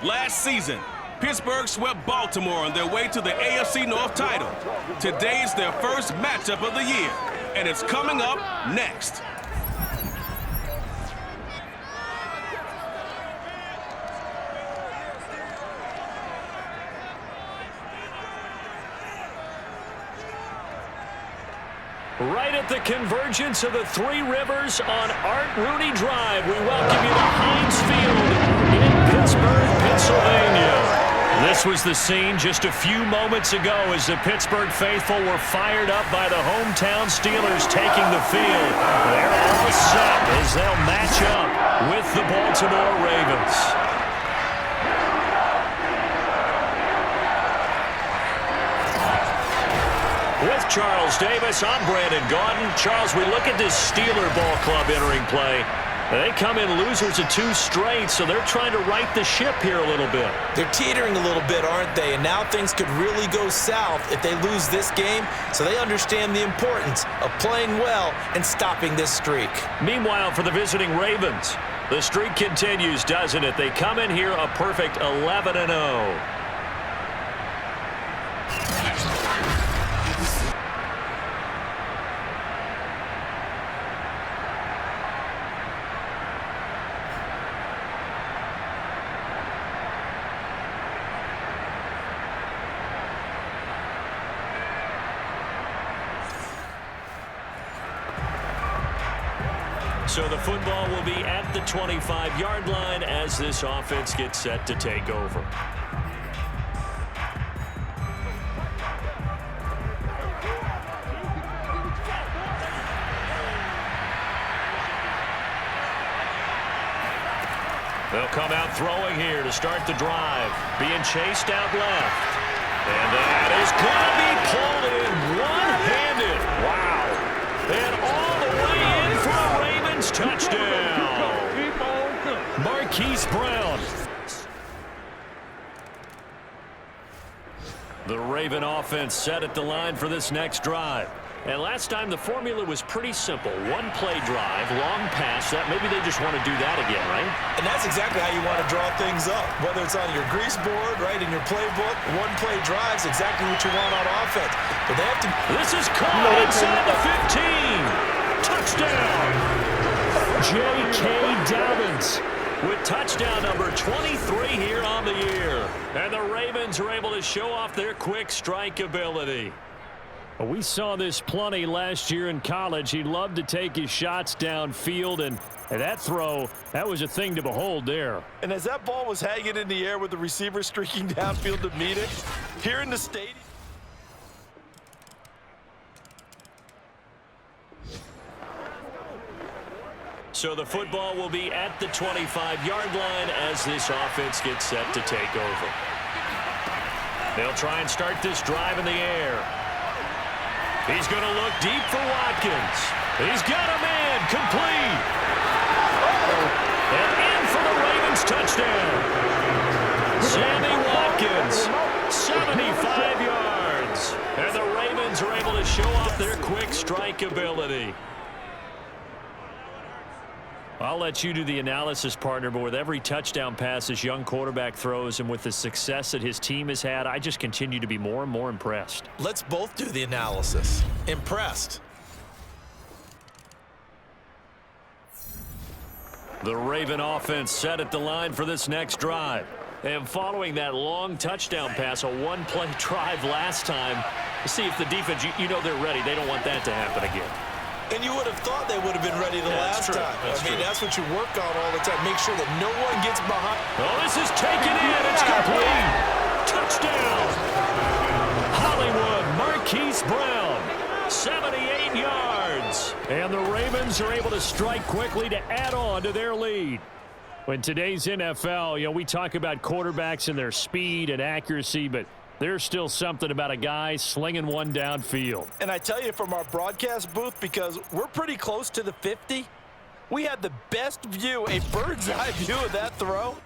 Last season, Pittsburgh swept Baltimore on their way to the AFC North title. Today's their first matchup of the year, and it's coming up next. Right at the convergence of the Three Rivers on Art Rooney Drive, we welcome you to Heinz Field in Pittsburgh, Pennsylvania. This was the scene just a few moments ago as the Pittsburgh faithful were fired up by the hometown Steelers taking the field. They're all set as they'll match up with the Baltimore Ravens. With Charles Davis, I'm Brandon Gaudin. Charles, we look at this Steeler ball club entering play. They come in losers of 2 straight, so they're trying to right the ship here a little bit. They're teetering a little bit, aren't they? And now things could really go south if they lose this game, so they understand the importance of playing well and stopping this streak. Meanwhile, for the visiting Ravens, the streak continues, doesn't it? They come in here a perfect 11-0. So the football will be at the 25-yard line as this offense gets set to take over. They'll come out throwing here to start the drive. Being chased out left. And that is going to be pulled in one-handed. Wow. And all the way in for a Ravens touchdown. Marquise Brown. The Raven offense set at the line for this next drive. And last time the formula was pretty simple. 1-play drive, long pass. That maybe they just want to do that again, right? And that's exactly how you want to draw things up. Whether it's on your grease board, right, in your playbook, 1-play drives, exactly what you want on offense. But they have to... This is caught inside the 15. Touchdown. J.K. Dobbins with touchdown number 23 here on the year. And the Ravens are able to show off their quick strike ability. We saw this plenty last year in college. He loved to take his shots downfield, and that throw, that was a thing to behold there. And as that ball was hanging in the air with the receiver streaking downfield to meet it, here in the stadium. So the football will be at the 25-yard line as this offense gets set to take over. They'll try and start this drive in the air. He's going to look deep for Watkins. He's got a man complete. And in for the Ravens touchdown. Sammy Watkins, 75 yards. And the Ravens are able to show off their quick strike ability. I'll let you do the analysis, partner, but with every touchdown pass this young quarterback throws and with the success that his team has had, I just continue to be more and more impressed. Let's both do the analysis. Impressed. The Raven offense set at the line for this next drive. And following that long touchdown pass, a 1-play drive last time, to see if the defense, you know they're ready. They don't want that to happen again. And you would have thought they would have been ready the last time. That's what you work on all the time. Make sure that no one gets behind. Oh, this is taken in. It's complete. Touchdown. Hollywood, Marquise Brown, 78 yards. And the Ravens are able to strike quickly to add on to their lead. In today's NFL, we talk about quarterbacks and their speed and accuracy, but there's still something about a guy slinging one downfield. And I tell you, from our broadcast booth, because we're pretty close to the 50, we had the best view, a bird's eye view of that throw.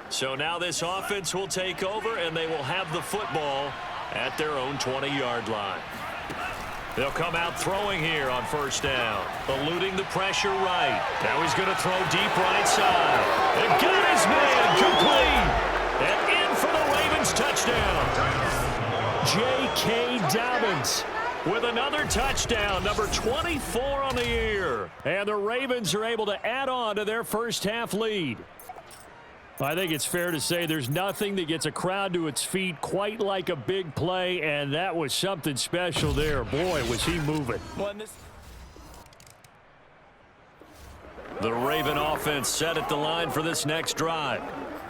So now this offense will take over, and they will have the football at their own 20-yard line. They'll come out throwing here on first down. Eluding the pressure right. Now he's going to throw deep right side. And got his man complete. And in for the Ravens touchdown. J.K. Dobbins with another touchdown, number 24 on the year. And the Ravens are able to add on to their first half lead. I think it's fair to say there's nothing that gets a crowd to its feet quite like a big play, and that was something special there. Boy, was he moving. The Raven offense set at the line for this next drive.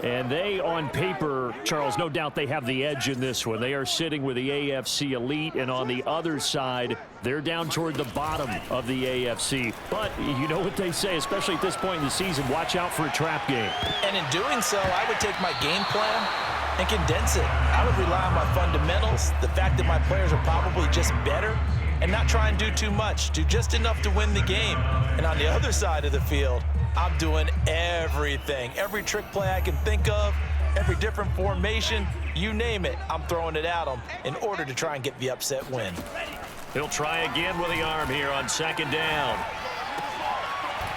And they, on paper, Charles, no doubt they have the edge in this one. They are sitting with the AFC elite, and on the other side, they're down toward the bottom of the AFC. But you know what they say, especially at this point in the season, watch out for a trap game. And in doing so, I would take my game plan and condense it. I would rely on my fundamentals, the fact that my players are probably just better, and not try and do too much, do just enough to win the game. And on the other side of the field, I'm doing everything. Every trick play I can think of, every different formation, you name it, I'm throwing it at them in order to try and get the upset win. He'll try again with the arm here on second down.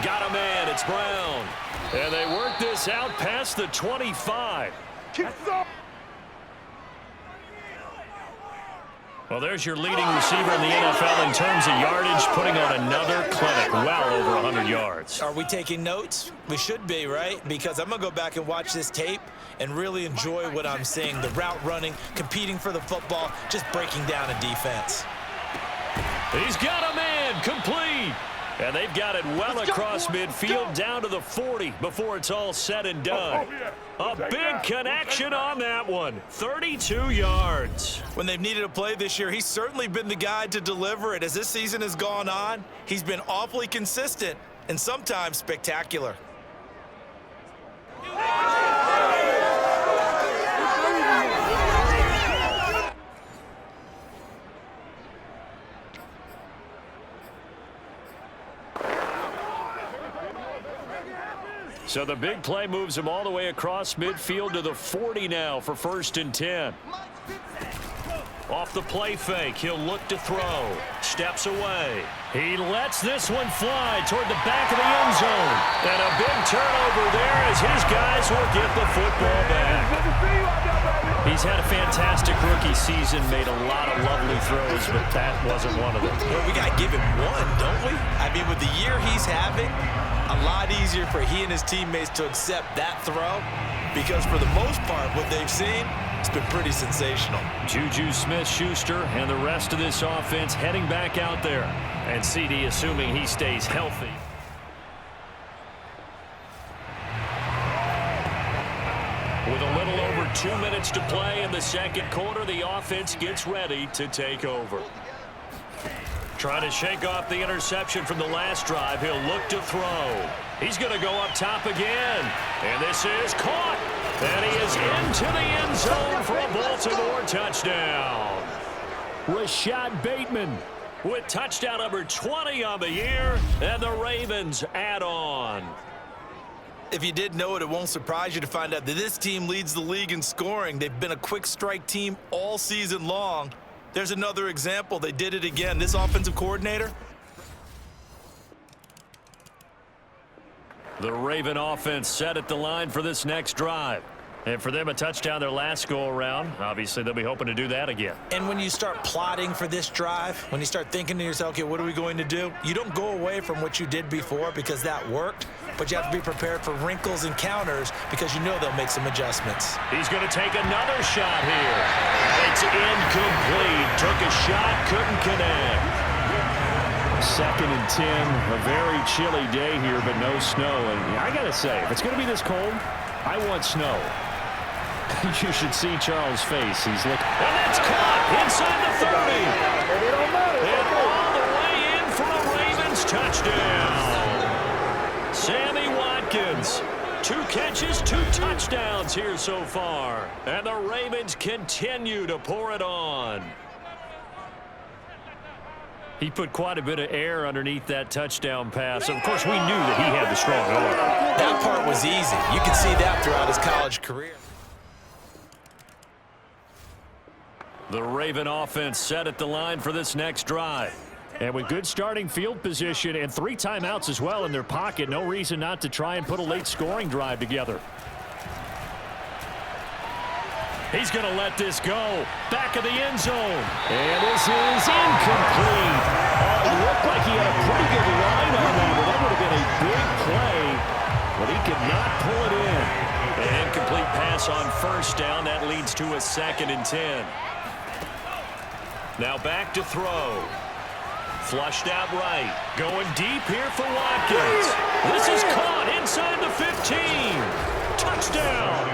Got a man, it's Brown. And they work this out past the 25. Well, there's your leading receiver in the NFL in terms of yardage, putting on another clinic, well over 100 yards. Are we taking notes? We should be, right? Because I'm going to go back and watch this tape and really enjoy what I'm seeing. The route running, competing for the football, just breaking down a defense. He's got a man, complete. And they've got it well across midfield down to the 40 before it's all said and done. A big connection on that one. 32 yards. When they've needed a play this year, he's certainly been the guy to deliver it. As this season has gone on, he's been awfully consistent and sometimes spectacular. So the big play moves him all the way across midfield to the 40 now for 1st and 10. Off the play fake, he'll look to throw. Steps away. He lets this one fly toward the back of the end zone. And a big turnover there as his guys will get the football back. He's had a fantastic rookie season, made a lot of lovely throws, but that wasn't one of them. Well, we got to give him one, don't we? I mean, with the year he's having, a lot easier for he and his teammates to accept that throw because for the most part, what they've seen, it's been pretty sensational. Juju Smith-Schuster and the rest of this offense heading back out there. And CD assuming he stays healthy. With a little over 2 minutes to play in the second quarter, the offense gets ready to take over. Trying to shake off the interception from the last drive. He'll look to throw. He's going to go up top again. And this is caught. And he is into the end zone for a Baltimore touchdown. Rashad Bateman with touchdown number 20 on the year. And the Ravens add on. If you did know it, it won't surprise you to find out that this team leads the league in scoring. They've been a quick strike team all season long. There's another example. They did it again. This offensive coordinator. The Raven offense set at the line for this next drive. And for them, a touchdown their last go-around. Obviously, they'll be hoping to do that again. And when you start plotting for this drive, when you start thinking to yourself, okay, what are we going to do? You don't go away from what you did before because that worked, but you have to be prepared for wrinkles and counters because you know they'll make some adjustments. He's going to take another shot here. It's incomplete. Took a shot, couldn't connect. 2nd and 10, a very chilly day here, but no snow. And I got to say, if it's going to be this cold, I want snow. You should see Charles' face. He's looking. And that's caught inside the 30. And all the way in for a Ravens touchdown. Sammy Watkins. 2 catches, 2 touchdowns here so far. And the Ravens continue to pour it on. He put quite a bit of air underneath that touchdown pass. Of course, we knew that he had the strong arm. That part was easy. You could see that throughout his college career. The Raven offense set at the line for this next drive. And with good starting field position and 3 timeouts as well in their pocket, no reason not to try and put a late scoring drive together. He's going to let this go. Back of the end zone. And this is incomplete. It looked like he had a pretty good line on that, but that would have been a big play. But he could not pull it in. An incomplete pass on first down. That leads to a 2nd and 10. Now back to throw. Flushed out right. Going deep here for Watkins. This is caught inside the 15. Touchdown.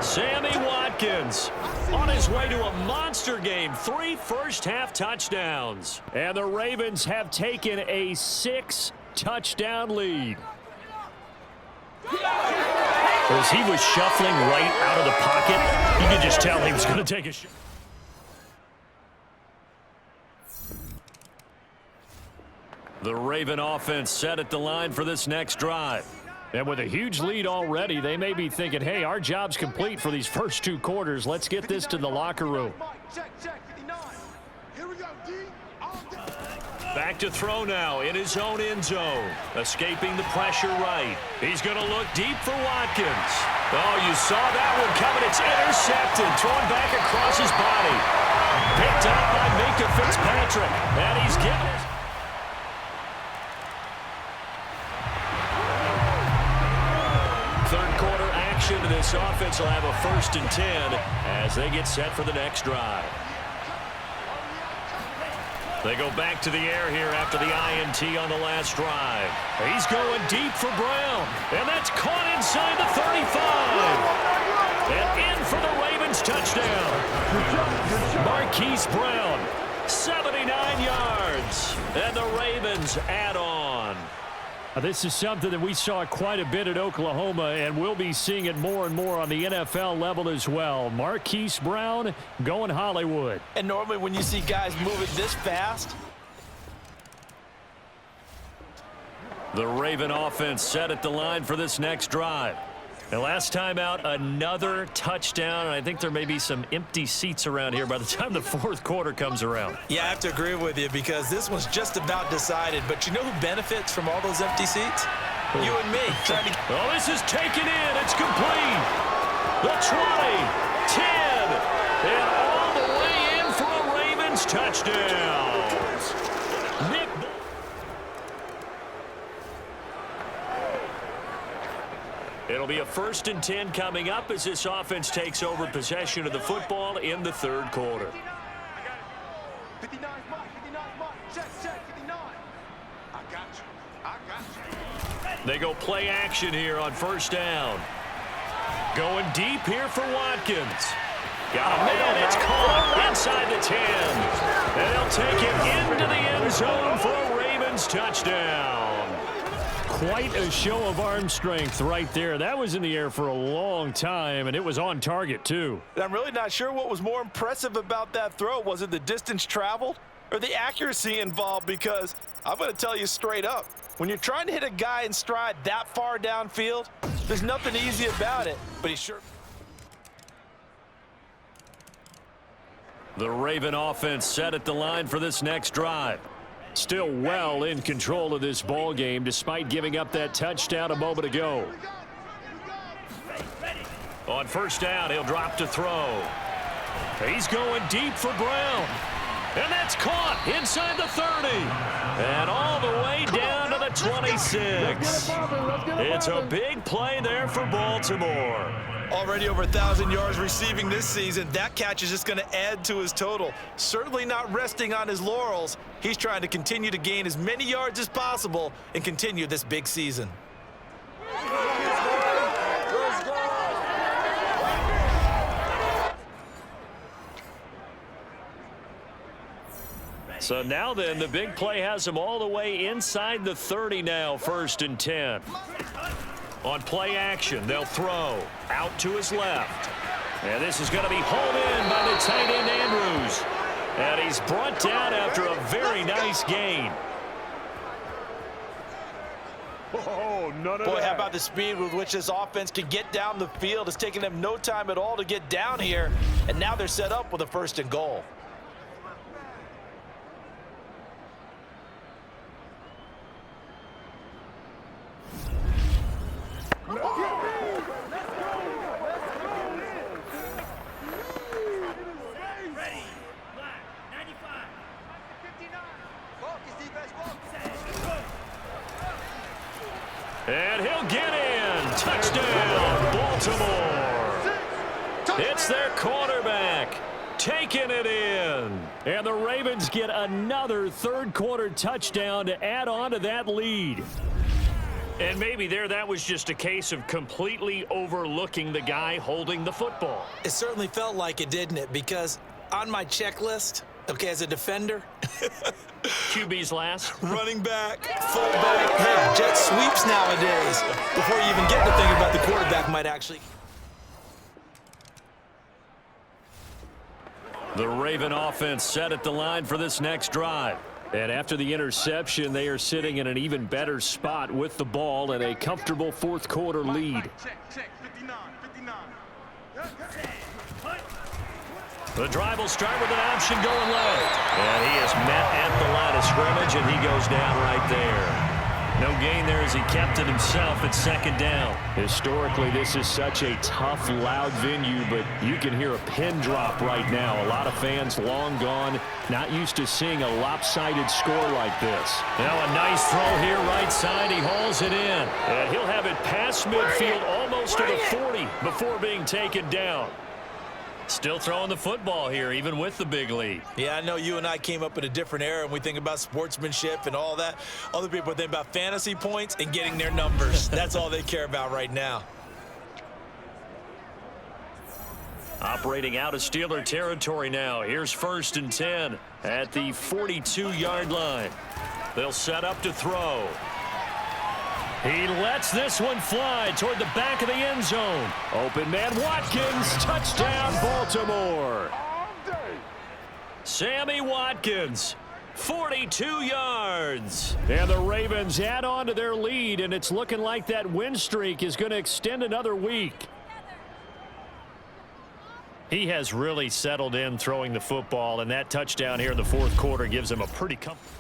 Sammy Watkins on his way to a monster game. 3 first-half touchdowns. And the Ravens have taken a 6-touchdown lead. As he was shuffling right out of the pocket, you could just tell he was going to take a shot. The Raven offense set at the line for this next drive. And with a huge lead already, they may be thinking, hey, our job's complete for these first 2 quarters. Let's get this to the locker room. Back to throw now in his own end zone. Escaping the pressure right. He's going to look deep for Watkins. Oh, you saw that one coming. It's intercepted. Thrown back across his body. Picked up by Minka Fitzpatrick. And he's given his... Third quarter action. This offense will have a 1st and 10 as they get set for the next drive. They go back to the air here after the INT on the last drive. He's going deep for Brown. And that's caught inside the 35. And in for the Ravens touchdown. Marquise Brown, 79 yards. And the Ravens add on. This is something that we saw quite a bit at Oklahoma, and we'll be seeing it more and more on the NFL level as well. Marquise Brown going Hollywood. And normally when you see guys moving this fast. The Raven offense set at the line for this next drive. And last time out, another touchdown, and I think there may be some empty seats around here by the time the 4th quarter comes around. Yeah, I have to agree with you because this one's just about decided. But you know who benefits from all those empty seats? You and me. Oh, this is taken in. It's complete. The 20, 10, and all the way in for a Ravens touchdown. Nick. It'll be a 1st and 10 coming up as this offense takes over possession of the football in the 3rd quarter. 59, check, 59. I got you. They go play action here on 1st down. Going deep here for Watkins. Got a man, it's caught inside the 10. And they'll take it into the end zone for a Ravens touchdown. Quite a show of arm strength right there. That was in the air for a long time, and it was on target, too. I'm really not sure what was more impressive about that throw. Was it the distance traveled or the accuracy involved? Because I'm going to tell you straight up, when you're trying to hit a guy in stride that far downfield, there's nothing easy about it, but he sure... The Raven offense set at the line for this next drive. Still well in control of this ball game despite giving up that touchdown a moment ago. On 1st down, he'll drop to throw. He's going deep for Brown. And that's caught inside the 30. And all the way down to the 26. It's a big play there for Baltimore. Already over 1,000 yards receiving this season. That catch is just going to add to his total. Certainly not resting on his laurels. He's trying to continue to gain as many yards as possible and continue this big season. So now then, the big play has him all the way inside the 30 now, 1st and 10. On play action, they'll throw out to his left. And this is going to be hauled in by the tight end Andrews. And he's brought down after a very nice gain. Oh, none of Boy, that. how about the speed with which this offense can get down the field? It's taking them no time at all to get down here. And now they're set up with a 1st and goal. And he'll get in. Touchdown, Baltimore. It's their quarterback taking it in. And the Ravens get another 3rd quarter touchdown to add on to that lead. And maybe that was just a case of completely overlooking the guy holding the football. It certainly felt like it, didn't it? Because on my checklist, okay, as a defender, QB's last. running back, fullback, hey, jet sweeps nowadays. Before you even get to thinking about the quarterback might actually. The Raven offense set at the line for this next drive. And after the interception, they are sitting in an even better spot with the ball and a comfortable 4th quarter lead. Check, 59, 59. The drive will start with an option going left. And he is met at the line of scrimmage, and he goes down right there. No gain there as he kept it himself at 2nd down. Historically, this is such a tough, loud venue, but you can hear a pin drop right now. A lot of fans long gone, not used to seeing a lopsided score like this. Now a nice throw here right side. He hauls it in. And he'll have it past midfield almost to the 40 before being taken down. Still throwing the football here, even with the big lead. Yeah, I know you and I came up in a different era, and we think about sportsmanship and all that. Other people think about fantasy points and getting their numbers. That's all they care about right now. Operating out of Steeler territory now. Here's 1st and 10 at the 42-yard line. They'll set up to throw. He lets this one fly toward the back of the end zone. Open man Watkins, touchdown Baltimore. Sammy Watkins, 42 yards. And the Ravens add on to their lead, and it's looking like that win streak is going to extend another week. He has really settled in throwing the football, and that touchdown here in the 4th quarter gives him a pretty comfortable.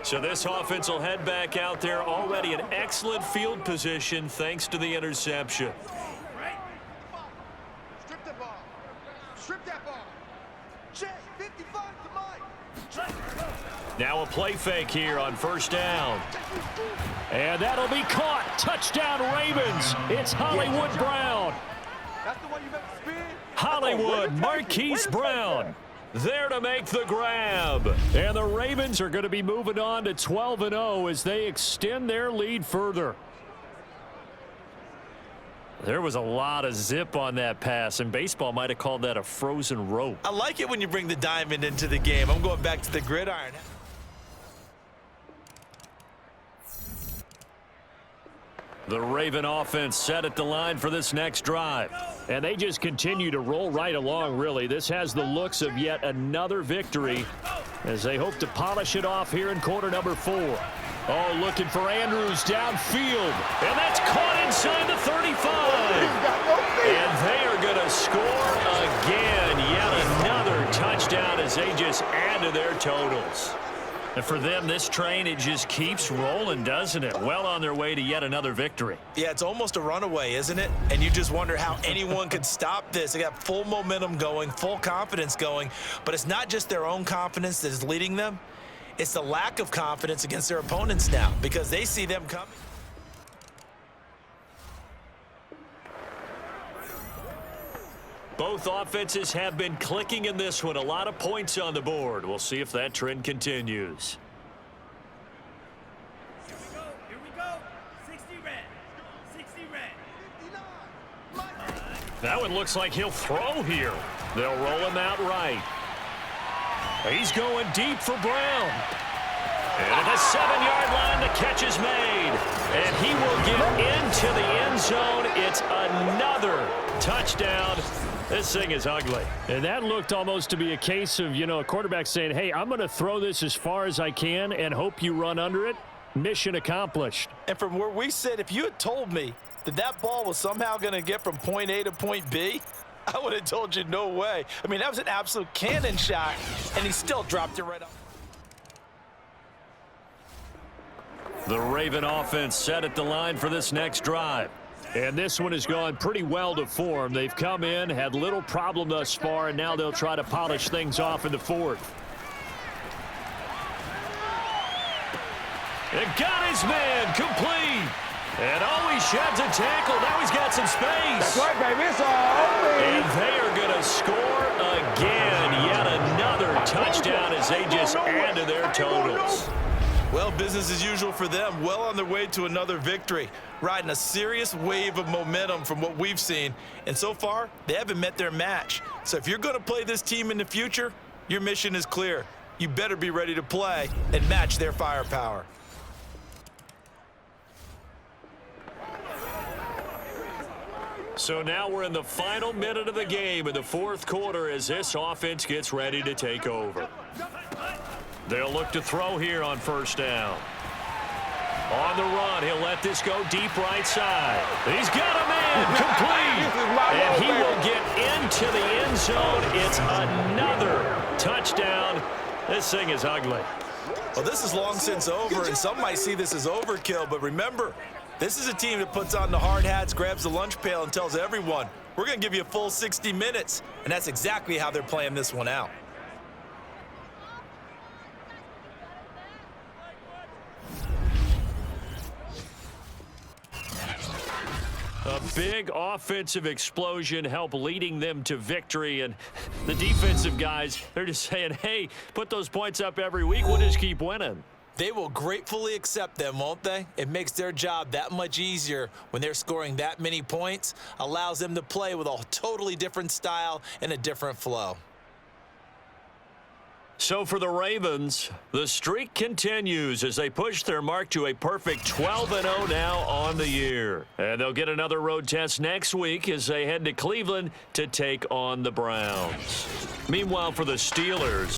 So this offense will head back out there, already in excellent field position thanks to the interception. Strip the ball. Strip that ball. Check, 55 to Mike. Now a play fake here on 1st down. And that'll be caught. Touchdown Ravens. It's Hollywood Brown. That's the one you meant to spin. Hollywood, Marquise Brown. There to make the grab. And the Ravens are going to be moving on to 12-0 as they extend their lead further. There was a lot of zip on that pass, and baseball might have called that a frozen rope. I like it when you bring the diamond into the game. I'm going back to the gridiron. The Raven offense set at the line for this next drive. And they just continue to roll right along, really. This has the looks of yet another victory as they hope to polish it off here in quarter number 4. Oh, looking for Andrews downfield. And that's caught inside the 35. And they are going to score again. Yet another touchdown as they just add to their totals. And for them, this train, it just keeps rolling, doesn't it? Well on their way to yet another victory. Yeah, it's almost a runaway, isn't it? And you just wonder how anyone could stop this. They got full momentum going, full confidence going. But it's not just their own confidence that is leading them. It's the lack of confidence against their opponents now because they see them coming. Both offenses have been clicking in this one. A lot of points on the board. We'll see if that trend continues. Here we go. 60 red. 60 red. That one looks like he'll throw here. They'll roll him out right. He's going deep for Brown. And at the 7-yard line, the catch is made. And he will get into the end zone. It's another touchdown. This thing is ugly. And that looked almost to be a case of, a quarterback saying, hey, I'm going to throw this as far as I can and hope you run under it. Mission accomplished. And from where we sit, if you had told me that that ball was somehow going to get from point A to point B, I would have told you no way. I mean, that was an absolute cannon shot, and he still dropped it right up. The Raven offense set at the line for this next drive. And this one has gone pretty well to form. They've come in, had little problem thus far, and now they'll try to polish things off in the fourth. And got his man complete. And he sheds a tackle. Now he's got some space. That's right, baby. It's all and they are going to score again. Yet another touchdown as they just add to their totals. Well, business as usual for them. Well on their way to another victory. Riding a serious wave of momentum from what we've seen. And so far, they haven't met their match. So if you're going to play this team in the future, your mission is clear. You better be ready to play and match their firepower. So now we're in the final minute of the game in the fourth quarter as this offense gets ready to take over. They'll look to throw here on first down. On the run, he'll let this go deep right side. He's got a man complete. And he will get into the end zone. It's another touchdown. This thing is ugly. Well, this is long since over, and some might see this as overkill, but remember, this is a team that puts on the hard hats, grabs the lunch pail, and tells everyone, we're going to give you a full 60 minutes. And that's exactly how they're playing this one out. A big offensive explosion helped leading them to victory. And the defensive guys, they're just saying, hey, put those points up every week. We'll just keep winning. They will gratefully accept them, won't they? It makes their job that much easier when they're scoring that many points, allows them to play with a totally different style and a different flow. So for the Ravens, the streak continues as they push their mark to a perfect 12-0 now on the year. And they'll get another road test next week as they head to Cleveland to take on the Browns. Meanwhile, for the Steelers,